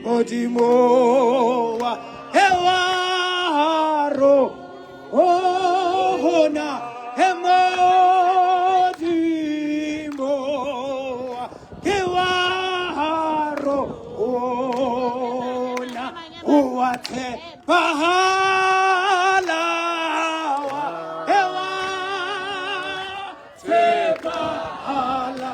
Odimoa Ewaro Ohona Emodimoa Ewaro Ona Uate Bahala Ewa Tebahala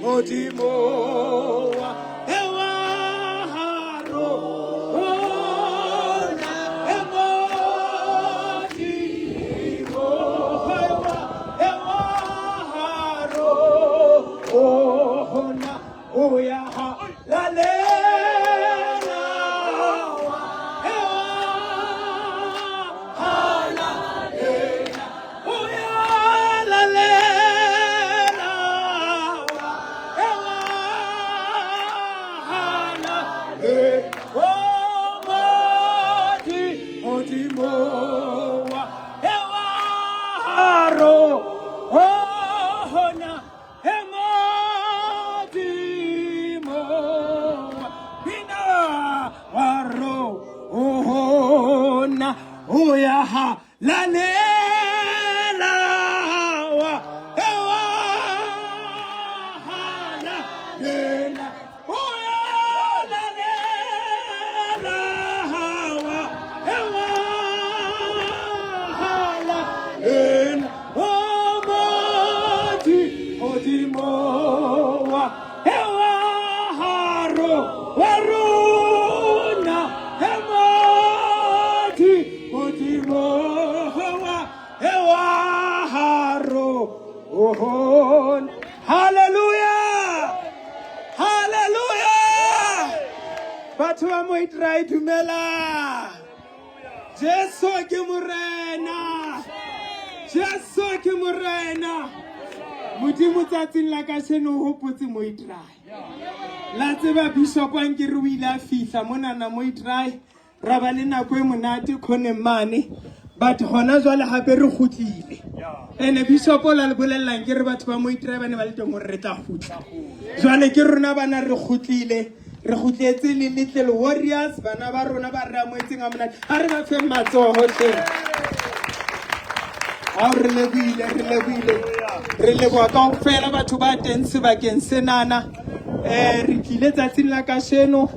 Odimoa Ewaro Ona Emodimoa Ewaro Ona Oyaha Lalela Ewa Lalela Oya Lalela Odimoa Ewaro Ohona Emodimoa Bina Waro Ohona Oyaha Lalela Ewa Lalela Odimoa Ewaro Waruna Emodi Odimoa Ewaro Ohon. Hallelujah, hallelujah. Batho ba mo itrai dumela. Jesu ke morena, Jesu ke morena. Modimo tsatsing la ka seno hopotse mo itrai. La tseba bishop wa nke re o ile a fihla mona na mo itrai. Ra ba le nako e monate khone mane. But hona jwale hape re khutlile. Ene bishop o la le bolellang ke re batho ba mo itrai ba ne ba le teng hore re tla khutla. Jwale ke rona bana re khutlile. Re khutletse le Little Warriors bana ba rona ba re amoetseng a monate. Ha re ba fe matsoho hle. Ha re lebile re leboha kaofela batho ba teng sebakeng senana. Re tlile tsatsing la kasheno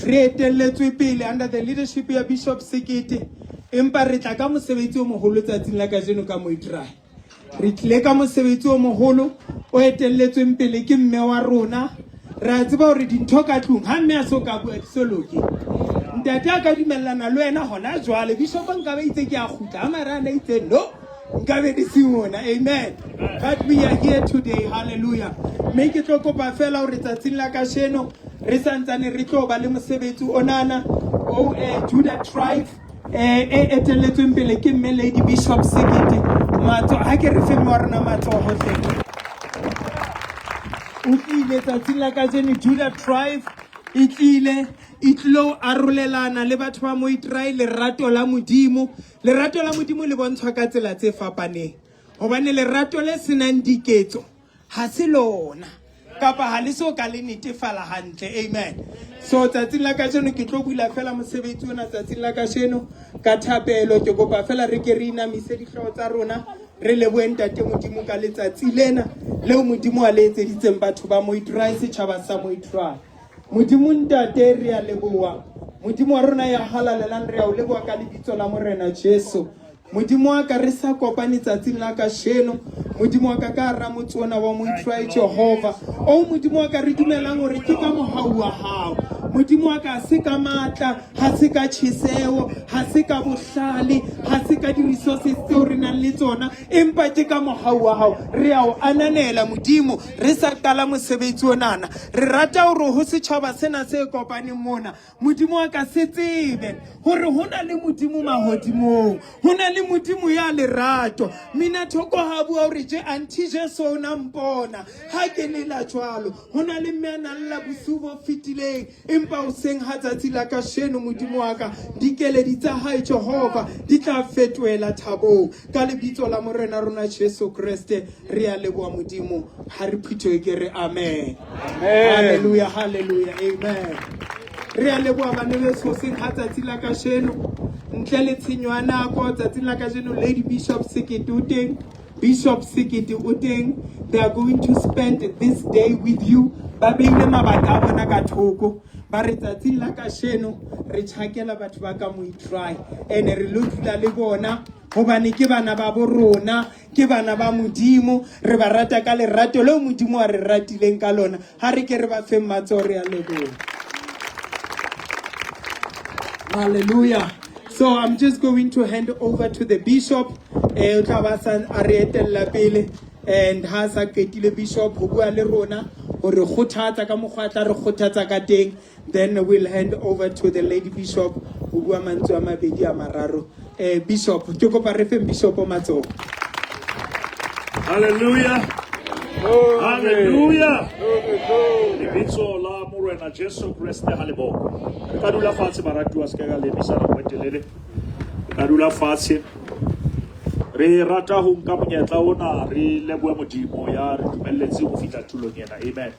re etelletswe pele under the leadership ya Bishop Sekete. Empa re tla ka mosebetsi o moholo tsatsing la kasheno ka Moitrai. Re tlile ka mosebetsi o moholo o etelletsweng pele ke mme wa rona. Ra tseba hore dintho ka tlung ha mme a so ka bua disoloke. Ntate a ka dumellana le wena hona jwale Bishop nka ba itse ke a khutla ha mara na itse no. Amen. But we are here today. Hallelujah. Make it kopa fela hore tsatsing la kasheno re santsane re tlo ba le mosebetsi onana o Judah tribe etelletsweng pele ke mme Lady Bishop Sekete. Matso ha ke re fe mo rena matso ho hle. O tlile tsatsing la kasheno Judah tribe itlile itlo arolelana le batho ba mo itrai lerato la modimo le bontshwa ka tsela tse fapaneng hobane lerato le senang diketso ha se lona kapa ha le so ka le netefala hantle. Amen. So tsatsing la kasheno ke tlo bula fela mosebetsi ona tsatsing la kasheno ka thapelo ke kopa fela re ke re inamise dihlooho tsa rona re lebohe ntate modimo ka letsatsi lena leo modimo a le etseditseng batho ba mo itrai setjhaba sa mo itrai. Modimo ntate re a leboha modimo wa rona ya halalelang re a o leboha ka lebitso la morena Jesu. Modimo wa ka re sa kopane tsatsing la kasheno modimo wa ka ka ra motsona wa mo itrai Jehova o modimo wa ka re dumelang hore ke ka mohau wa hao modimo wa ka se ka matla ha se ka tjheseo ha se ka bohlale ha se ka di-resources tseo re nang le tsona empa ke ka mohau wa hao re a o ananela modimo re sa qala mosebetsi onana re rata hore ho setjhaba sena se kopaneng mona modimo wa ka se tsebe hore hona le modimo mahodimong hona le modimo ya lerato mina thoko ha bua hore je anti Jesu ona mpona ha ke le la jwalo hona le mme a nang la bosubo fitileng empa o seng ha tsatsi la kasheno modimo wa ka dikeledi tsa hae Jehova di tla fetoela thabong ka lebitso la morena rona Jesu Kriste re a leboha modimo ha re phuthe ke re amen. Hallelujah, hallelujah, amen. Re a leboha bana beso seng ha tsatsi la kasheno ntle le tshenyo ya nako tsatsi la kasheno Lady Bishop Sekete o teng, Bishop Sekete o teng. They are going to spend this day with you. Ba beile mabaka a bona ka thoko ba re tsatsi la kasheno re tshakela batho ba ka mo try ene re lo dula le bona hobane ke bana ba borona ke bana ba modimo re ba rata ka lerato le modimo a re ratileng ka lona ha re ke re ba fe matsore a leboha. Hallelujah. So I'm just going to hand over to the bishop o tla ba sa a re etella pele and ha sa ketile bishop ho bua le rona hore khothatsa ka mogwatla re khothatsa ka teng, then we'll hand over to the lady bishop ho bua mantswe a mabedi a mararo. Bishop ke kopa re fe bishop o matsogo. Hallelujah. Hallelujah. Lebitso la morena Jesu Kriste ha leboko. Re ka dula fatshe baratuwa se ka le bisana go etelele. Re ka dula fatshe. Re rata ho nka monyetla ona re lebohe modimo ya re dumelletse go fitla tulong ena. Amen.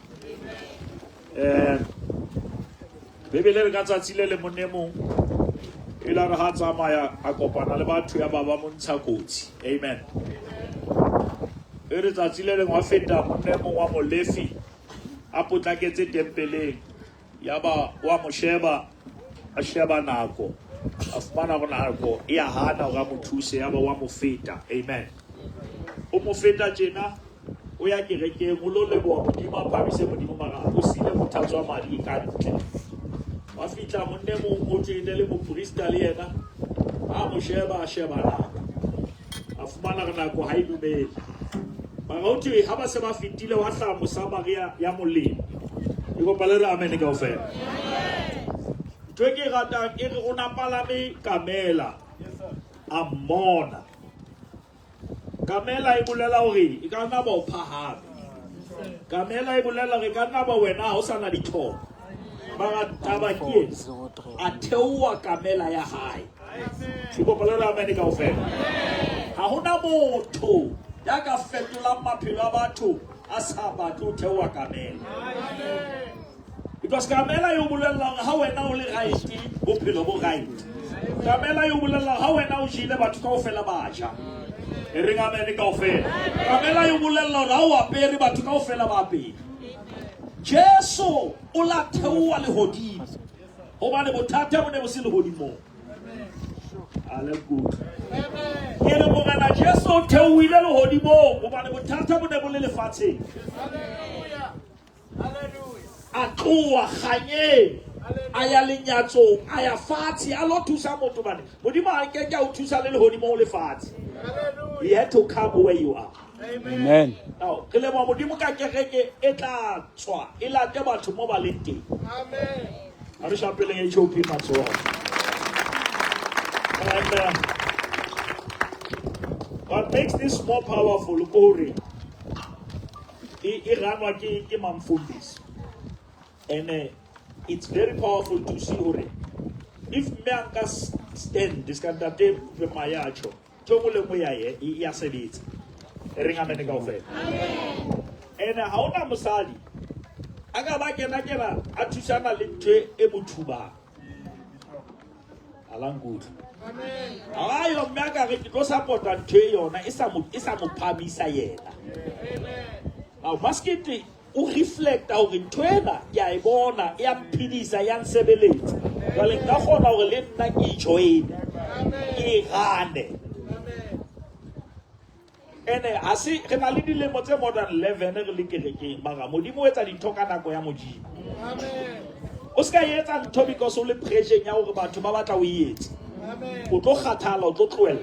Bebele re ka tsatsi le monnemong e la re ha tsamaya a kopana le batho ya baba montsha kotsi. Amen. E re tsatsi le leng wa feta monnemong wa molefi a potlaketse tempeleng ya ba wa mo sheba a sheba nako a fumana go nako e a hana ga mo thuse ya ba wa mo feta. Amen. O mo feta tjena o ya kerekeng o lo leboha modimo a phamise modimo mara o sile mothatswa madi ka ntle wa fitla monnemong o tsene le moprista le yena a mo sheba a sheba nako a fumana nako ha e dumele mara o twe ha ba se ba fitile wa hla mo Samaria ya molemo e go palera amen ka ofela twe ke rata ke re ona palame kamela a mona kamela e bolela hore e ka nna ba o phahame kamela e bolela hore ka nna ba wena ha o sana ditho ba taba ke a theowa kamela ya hae ke go palera amen ka ofela ha hona motho ya ka fetola maphelo a batho a sa batho theowa kamela. Because kamela yo bolela ha wena o le right bophelo bo right. Kamela yo bolela ha wena o jile batho kaofela ba ja. E re amen kaofela. Kamela yo bolela ha o apere batho kaofela ba apere. Jesu o la theowa le hodimo. Hobane bothata bo ne bo se le hodimo. Hallelujah. Ere morena Jesu o theohile le hodimo hobane bothata bo ne bo le lefatsheng. Hallelujah. Hallelujah. A tloa ganye a ya lenyatsong a ya fatshe a lo thusa motho bane modimo a ke ka o thusa le hodimo o le fatshe. He had to come where you are. Amen. Now ke le mo modimo ka kereke e tla tswa e late batho mo ba leng teng. Amen. A re shapeleng e chopi matsoho. And what makes this more powerful kore e ranwa ke mamfundisi. And it's very powerful to see hore if Bianca stand this kind of day with my yacho, Tomule Muya, Yasabit, Ringa Menegofet. And how na Musali? Agabaka Atusana Linte Ebutuba. Alan good. Ayo Maga goes up on Tayo, Isamu Pami Sayena. Now, Musket. O reflect au ritwena ya ibona ya mpidisa ya nsebeletse jwale nka kgona hore le nna ke join ke gane ene a se re na le dilemo tse more than 11 re le kerekeng mara modimo o etsa dintho ka nako ya modimo. Amen. O ska etsa ntho because o le pressure ya hore batho ba batla o etse. Amen. O tlo kgathala o tlo tloela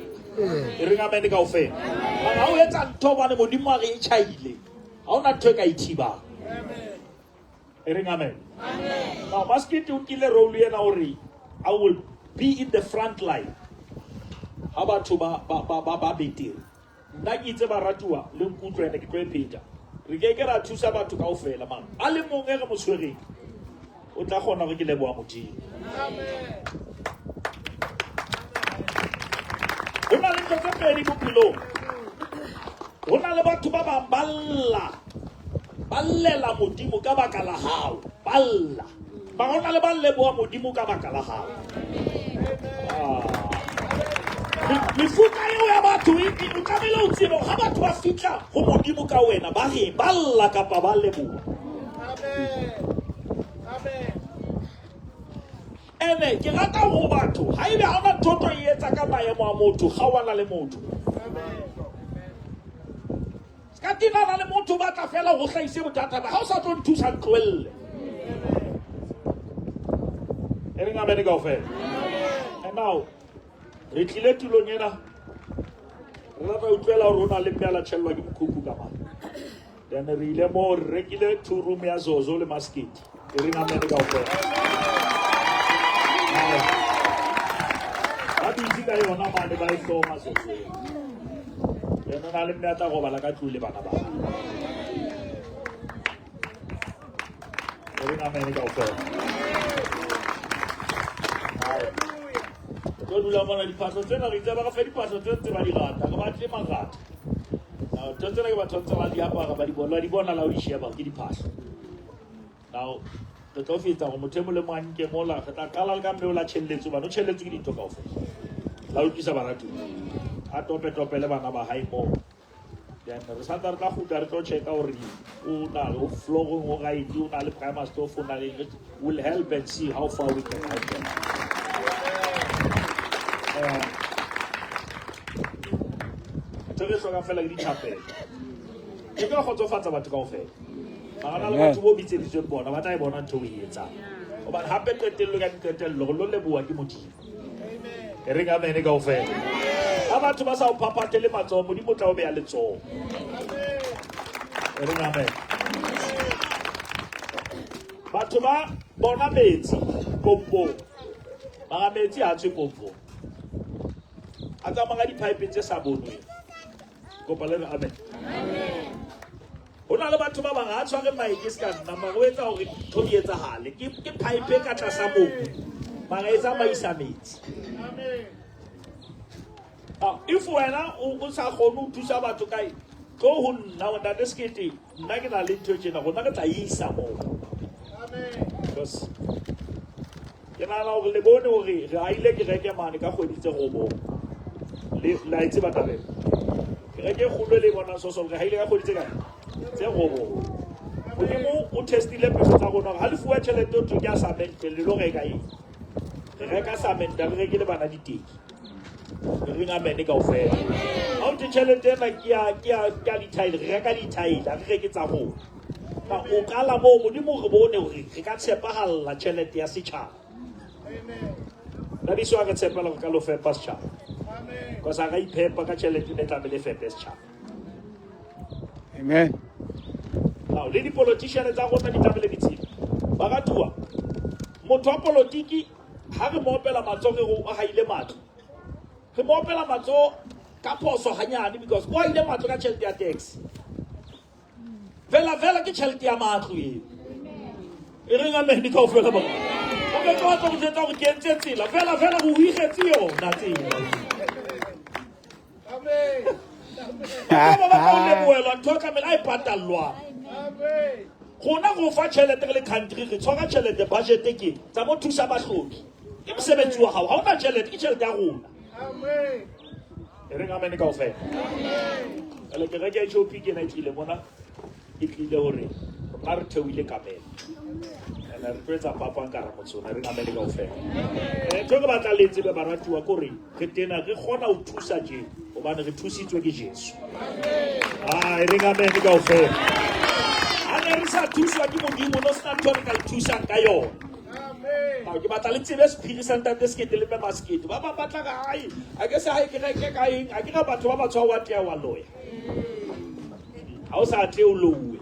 e re amen ka ofela mara o etsa ntho bane modimo a re e chaile. Amen. Amen. Now, Maskit you kill a role here I will be in the front line. How about to ba betil? Nagi Baratua, Lunkutra and the Great Peter. Rigera to Sabatu Kaufela man. Ali Mongera Musuri. o tla kgona gore ke leboa modimo. Ho na le ntho tse pedi bophelong. Ho na le batho ba bang ba llela modimo ka baka la hao, balla. Ba hona le ba leboa modimo ka baka la hao. Mefuta eo ya batho o tlamehile o tsebe ha batho ba fitla go modimo ka wena ba re balla kapa ba leboa. Ene ke rata go batho ha ebe ha ona ntho e etsa ka maemo a motho ga o na le motho. Ka tinana le motho ba tla fela go hlaise bothata ba ha o sa tlo nthusa ntloelle. Ere nga mene kaofela. And now re tlile tulong ena re rata utlwela gore o na le mme a latšhellwa ke mokhukhu ka mane. Then re ile mo re rekile 2 room ya Zozo le maskete. E re nga mene kaofela. Ba busy ka yona mane ba e hloma Zozo. Then o na le mme a tla robala ka tlung le bana ba hae. E re nga mene kaofela. Go dula mona diphahlo tsena re itse ba ka fa diphahlo tse ba di rata ga ba tle mangata. Now tsena ke batho tse ba di apara ba di bona la o di sheba ke diphahlo. Now the tlo fetsa go motho mo le mwanke mola re tla qala ka mme o la tšhelletso bana o tšhelletso ke dintho kaofela la o tlisa baratu a tope le bana ba hae mo. Then re sa tla go re tlo checka gore o na le flooring o ga o na le primer stuff o na le will help and see how far we can help them. Tere hloka fela ke ditlhapelo ke ka kgotsofatsa batho kaofela ga na le batho bo bitseditsweng bona ba tla e bona ntho o e etsang gobane gape qetelelo ka diqetelelo go lo leboa ke modimo. E reng amene kaofela ga batho ba sa o phaphatele matsogo modimo tla o beya letsogo. E reng amen. Batho ba bona metsi pompong ba metsi a tswe pompong a tsamaya dipipe tse sa bonweng. Kopa le amen. Ho na le batho ba bang a tshware maike se ka nna mara o etsa gore ntho di etsagale ke pipe ka tlasa mobu mara e tsamaisa metsi. If wena o sa kgone ho thusa batho kae tlo ho nna o ntate sekete nna ke na le ntho tjena gona ke tla isa moo. Because ke nagana gore le bone gore re a ile ke reke mane ka kgwedi tse robong la itse ba tabela ke reke kgolo le bona soso re ha ile ka kgwedi tse robong modimo o testile pelo tsa rona ha le fuwa tšhelete o tlo ke a samente le lo reka eng re reka samente re rekile bana diteki re reng amene kaofela ha o te tšhelete ena ke a dithaile re reka dithaile re reke tsa rona o kala moo modimo re bone gore re ka tshepagalla tšhelete ya setšhaba. That is why I say, "Pala kalo fepa scha." Because I got paper ka tšhelete ne tlamele fepa scha. Amen. Now, le di politicians tsa rona di tlamele ditsela. Ba ga tua. Motho wa politiki ha re mo opela matsogo go a haile matlo. Re mo opela matsogo ka phoso hanyane because o ile matlo ka tšhelete ya tax. Vela ke tšhelete ya matlo e. E reng amen ka ofela ba. O ke tlo go tsetsa go kentse tsela. Vela go higetse yona tsela. Amen. Ba le boela ntho ka mela e patalwa. Amen. Gona go fa tšhelete le country re tshwara tšhelete budget ke tsa mo thusa bahloki. Ke mosebetsi wa hao. Ha ona tšhelete ke tšhelete ya rona. Amen. E reng amen ka ofela. Amen. Le ke reke chopi ke na tlile bona. Ke tlile hore ba re theoile kamela. Re tsetsa papa ka ra motsona re ngamele kaofela tlo ke batla le tsebe baratuwa kore re tena re gona o thusa je gobane re thusitswe ke Jesu. Amen. Re ngamele kaofela ana re sa thuswa ke modimo no sna ntho re ka thusang ka yona. Amen. Ba ke batla le tsebe Spirit Ntate sekete le maskete ba ba batla ga ai a ke sa ke reke ka eng a ke ga batho ba ba tshwa wa tea wa loya ha o sa tle o lowe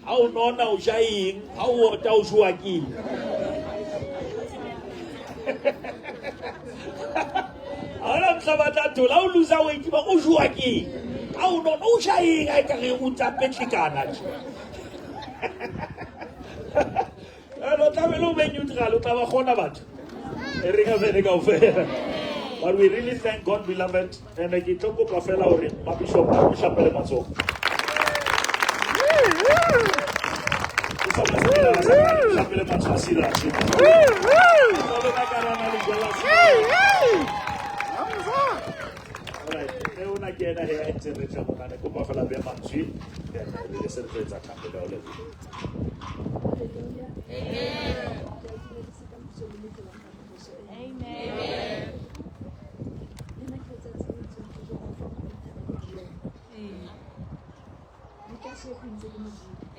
ha o nona o jaeng ha o ta o jwa ke ala mhlabata tola o luza weight ba o jwa ke ha o nona o jaeng a ka re o tsa petlikana tlamehile o be neutral o tla ba gona batho e re ga bene kaofela. But we really thank God, beloved, and I get to go to fella or Bishop Chapel Matso.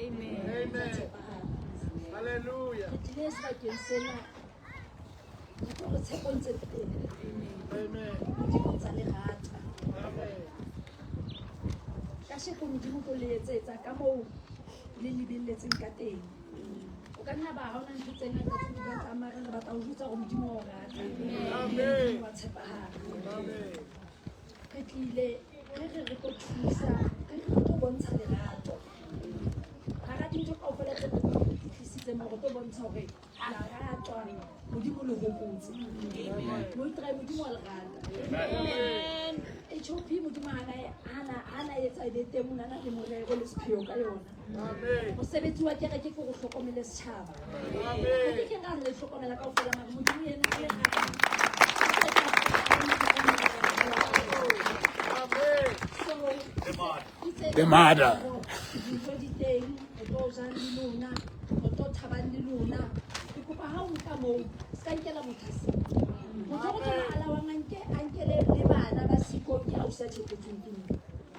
Amen. Hallelujah. The mother.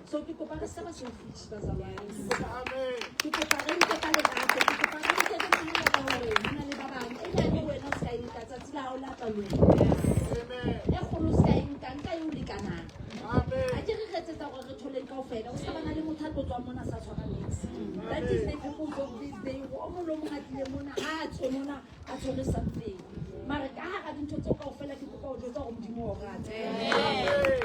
So ke kopa re se ba selfish ba za bana. Amen. Ke kopa re nke ka le rate, ke kopa re nke ka le ba hore hona le ba bang. E ya le wena ska e ka tsatsi la ho la ka wena. Amen. E kholo ska e nka nka e ulikana. Amen. A ke re retsetsa gore re thole kaofela, o sa bana le motho a tlo tswa mona sa tshwara niks. That is the purpose of this day. O mo lo mo gatile mona a tswe mona a tshwere something. Mara ka ha ga dintho tse kaofela ke kopa o jwetsa go modimo o rata. Amen.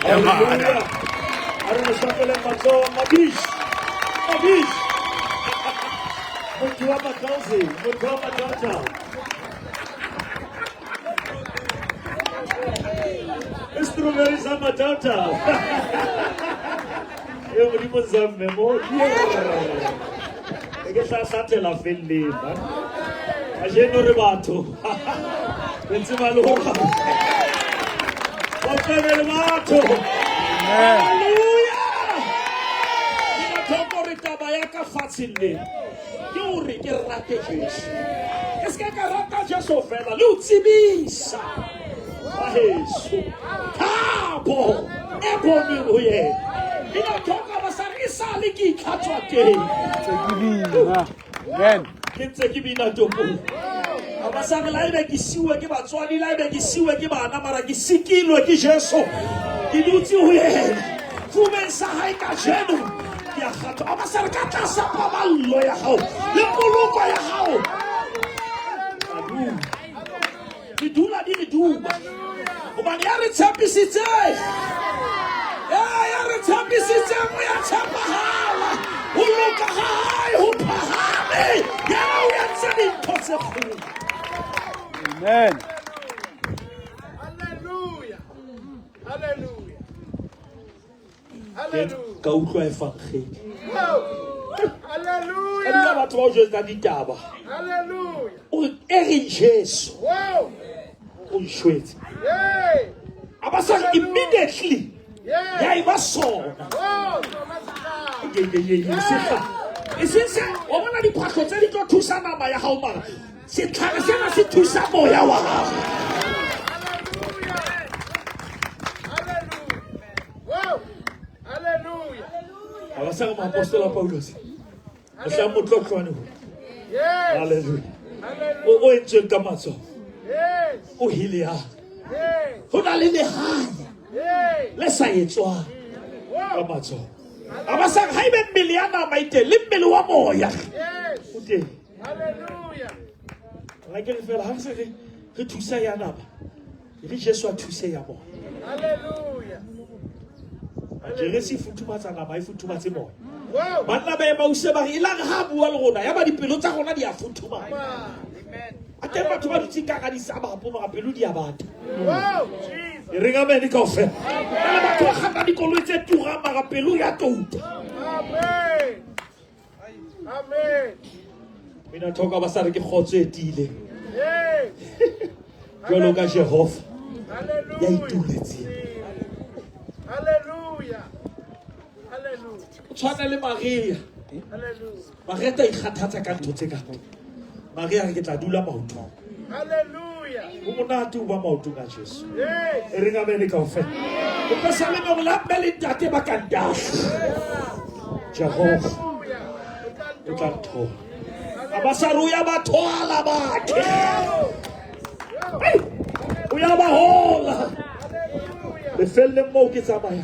Hallelujah. Aruna Chapel Matso, Mabish. Mutua Matausi, Mutua Matauta. Strawberry Matauta. Eu vou dizer mesmo. É que está satela feliz, né? A gente não rebato. Pensa maluco. Hallelujah! Ninatoko ritaba yaka facile. Yuri que rate Jesu. Est-ce que rata Jesu fela lutsibisa. Jesu. Tabo. Ebomiruye. Ninatoka basarisa liki katwate. Amen. Kentse kibina toko. Abasang lain lagi siwe ke batswadi lain lagi siwe ke bana mara ke sikilwe ke Jesu ke dutse ho yena fumen sa hai ka jeno ya khatho abasang ka tlasa paballo ya hao le poloko ya hao di dula di duba obane ya re tshepisitse ya re tshepisitse mo ya tshepahala o loka hai ho phahame ya o ya tsedi thotse khulu. Amen. Hallelujah. Hallelujah. Hallelujah. Ka utlwa e fangge. Hallelujah. Ka batho ba jwetsa ditaba. Hallelujah. O ere Jesu. Wow. O shwetse. Yay. Abasa immediately. Yeah. Ya iba sona. Wow. Isinse o bona diphatlo tse di tlo thusa nama ya hao mara. Setlhare sena se thusa moya wa hao. Wow. Hallelujah. Abasa mo apostola Paulos. Asa mo tlotlwane ho. Yes. Hallelujah. Hallelujah. O entswe ka matso. Yes. O hilia. Yes. Ho na le lehanya. Yes. Le sa etswa. Ka Wow. matso. Abasa ha ibe mmele ya nama ite le mmele wa moya. Yes. O teng. Hallelujah. La ke fela ha se re thusa ya nama. Re Jesu a thuse ya bona. Hallelujah. Jeresi futhumatsa nama e futhumatse moya. Banna ba ema use ba re ila re ha bua le rona ya ba dipelo tsa rona di a futhuma. A teng batho ba dutse ka di sabapo ba pelo di a bata. E ringa me di kaofela. Ba batho ba gana dikoloi tse tura mara pelo ya touta. Amen. Amen. Mina thoka ba sa re ke khotso e tile. Hey. Jwalo ka Jehova ya Hallelujah. ituletse. Hallelujah. Hallelujah. O tshwana le Maria. Hallelujah. Maria ta ikgathatsa ka ntho tse ka. Maria re ke tla dula maotong. Hallelujah. O monate o ba maotong a Jesu. Hey. E ringa me di kaofela. O ka sa le mo la bele ntate ba ka ndasha. Jehova Hallelujah. o tla thola. Abasaruya bathola bakhe. O ya ba hola. Le felle mo ke tsamaya.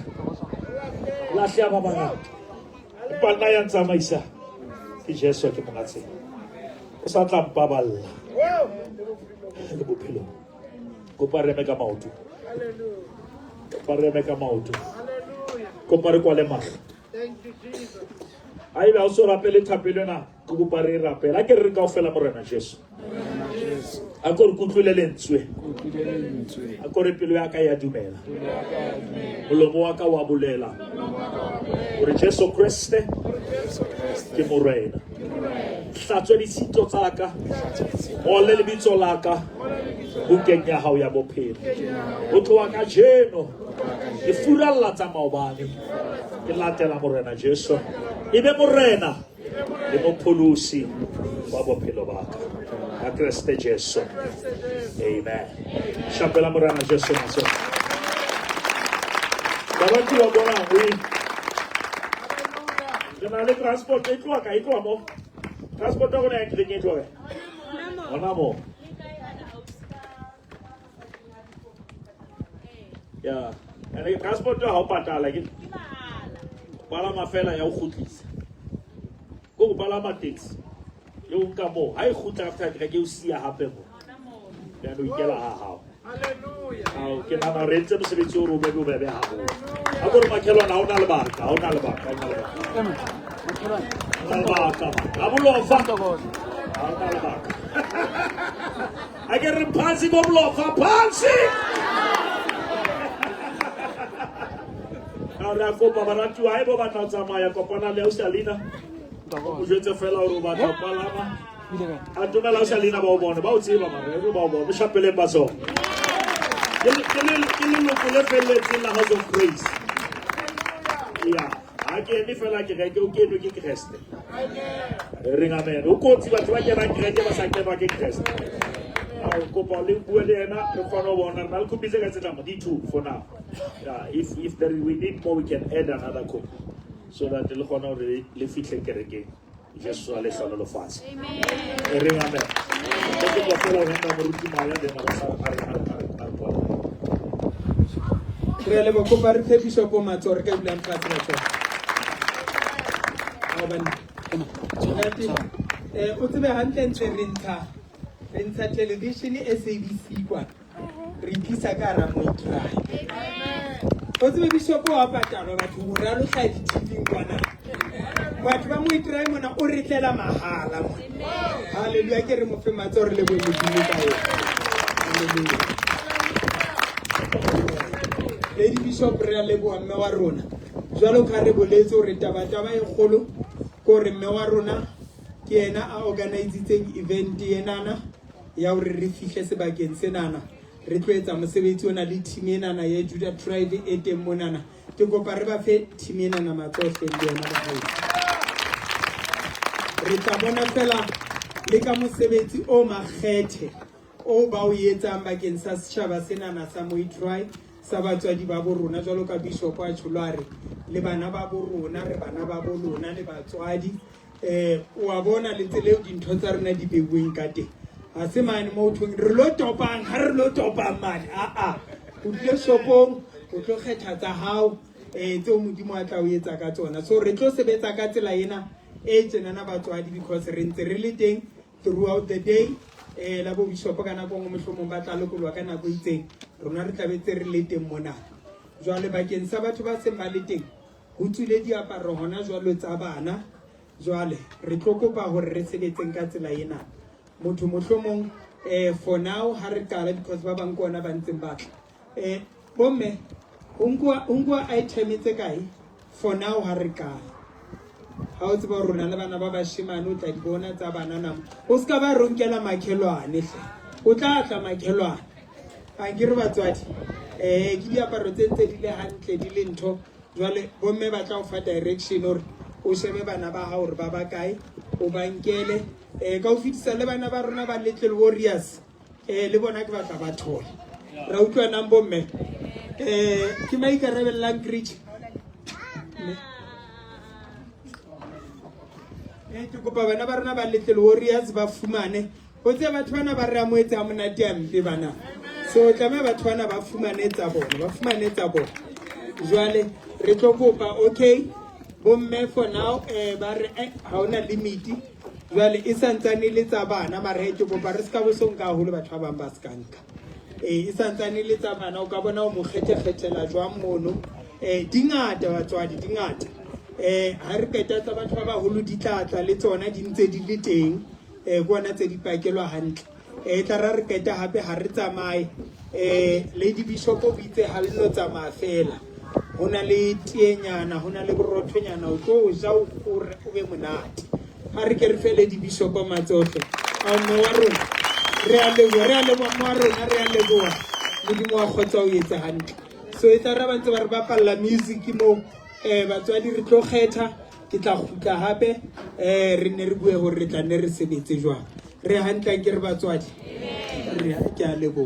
La hle ba bangata. Ba nna ya tsamaisa. Ke Jesu ke mongatseng. O sa tla mpaballa. Le bophelo. Kopa re me ka maoto. Hallelujah. Kopa re me ka maoto. Hallelujah. Kopa re kwale mahlo. Thank you, Jesus. Ai ba o so rapele thapelo na go kopa re rapela ke re ka ofela morena Jesu. A go re kutlwele lentswe. A go re pelo ya ka ya dumela. Molomo wa ka wa bolela. Gore Jesu Kriste ke morena. Hlatswe ditshito tsa ka. O le lebitso la ka. Bukeng ya hao ya bophelo. O tloa ka jeno. Ke furalla tsa maobane. Ke latela morena Jesu. Ebe morena le mopholosi wa bophelo ba ka. A Kriste Jesu. Amen. Shapela morena Jesu maso. Babantu ba bona we. Jana le transport e tloa ka e tloa mo. Transport go na e tleng e tloa. Ona mo. Ya, ene transport ha o patala ke. Bala mafela ya o khutlisa. Go bala ma taxi. Yo nka mo, ha e khutla after ke o sia hape mo. Ya no ikela ha ha. Hallelujah. Ao ke na rentse mosebetsi o robe bo bebe ha ho. A go re makhelwa na ona le baka, ha ona le baka, ha ona le baka. Ha baka. Ha bolofa. Ha ona le baka. A ke re phansi bo bolofa, phansi. Ahora kopa baratu ai bo batla tsamaya kopana le Ausalina. O jetse fela o ba tla palama. A dumela Ausalina ba o bona, ba o tseba mara, re ba o bona, shapele ba so. Ke le lo le felletse la House of Grace. Ya, a ke ni fela ke reke o ke no ke Kriste. Ring amen. O kotsi batho ba ke ba kreke ba sa ke ba ke Kriste. I'll go for now. Yeah, if there we need more, we can add another cup so that the Lord will fit like again. Just so let's all of us. Amen. Amen. Re le kopa re phepiso po matsore ka bula mfatse batho. O tsebe hantle ntse re ntsha television SABC kwa re tlisa ka ra mo try. O tsebe bishop wa patalo batho go ra lo tla di TV kwana. Batho ba mo try mona o re tlela mahala mo. Hallelujah ke re mo fe matsore le bo mo dile ka yo. Hallelujah. Lady Bishop re le bo mme wa rona. Jwalo ka re boletse o re taba e kgolo ko re mme wa rona ke ena a organizing event yenana ya hore re fihle sebakeng senana re tloetsa mosebetsi ona le team enana ya Judah Tribe e teng monana ke kopa re ba fe team enana matsohle le yona ba hae re tla bona fela le ka mosebetsi o makgethe o ba o etsang bakeng sa setjhaba senana sa Moi Tribe sa batswadi ba bo rona jwalo ka Bishop a tshulare le bana ba bo rona re bana ba bo lona le batswadi wa bona le tsele dintho tsa rena di beuweng ka teng ha se mane mo thong re lo topang ha re lo topang mane o tle shopong o tlo kgetha tsa hao tse modimo a tla o etsa ka tsona so re tlo sebetsa ka tsela ena e tsenana batswadi because re ntse re le teng throughout the day la bo bishop ka nako ngwe mohlomong ba tla lokolwa ka nako itseng rona re tlabetse re le teng mona jwale bakeng sa batho ba seng ba le teng ho tswile diaparo hona jwalo tsa bana. Jwale re tlo kopa hore re sebetseng ka tsela ena. Motho mohlomong for now ha re qala because ba bang kona ba ntseng batla. Bomme unkwa item tse kae for now ha re qala. Ha o tseba rona le bana ba bashimane o tla di bona tsa bana namo. O ska ba ronkela makhelwane hle. O tla tla makhelwane. Ha ke re batswadi ke diaparo tse ntse di le hantle di le ntho. Jwale bomme ba tla o fa direction hore o shebe bana ba hao hore ba ba kae o bankele ka o fitisa le bana ba rona ba Little Warriors le bona ke batla ba thola ra utlwana bomme ke maikarabellang Gritch ke kopa bana ba rona ba Little Warriors ba fumane o tse batho bana ba re amoetse a monate a mpe bana so tlame batho bana ba fumane tsa bona jwale re tlo kopa okay bomme for now ba re ha ona limit jwale e santsane le tsa bana mare ke kopa re ska bosong ka holo batho ba bang ba skanka e santsane le tsa bana o ka bona o mo kgetela jwang mono dingata batswadi dingata ha re keta tsa batho ba baholo di tlatla le tsona di ntse di le teng bona tse di pakelwa hantle tla re keta hape ha re tsamaye Lady Bishop o bitse ha le no tsamaya fela hona le tienyana hona le borothonyana o tlo ja o be monate ha re ke re fele di Bishop matsohle a mo wa rona re a le mo wa rona re a le boa modimo wa khotsa o etsa hantle so e tla ra ba ntse ba re bapalla music mo batswadi re tlo kgetha ke tla khutla hape re ne re bue hore re tla ne re sebetse jwang re hantle ke re batswadi re ke a lebo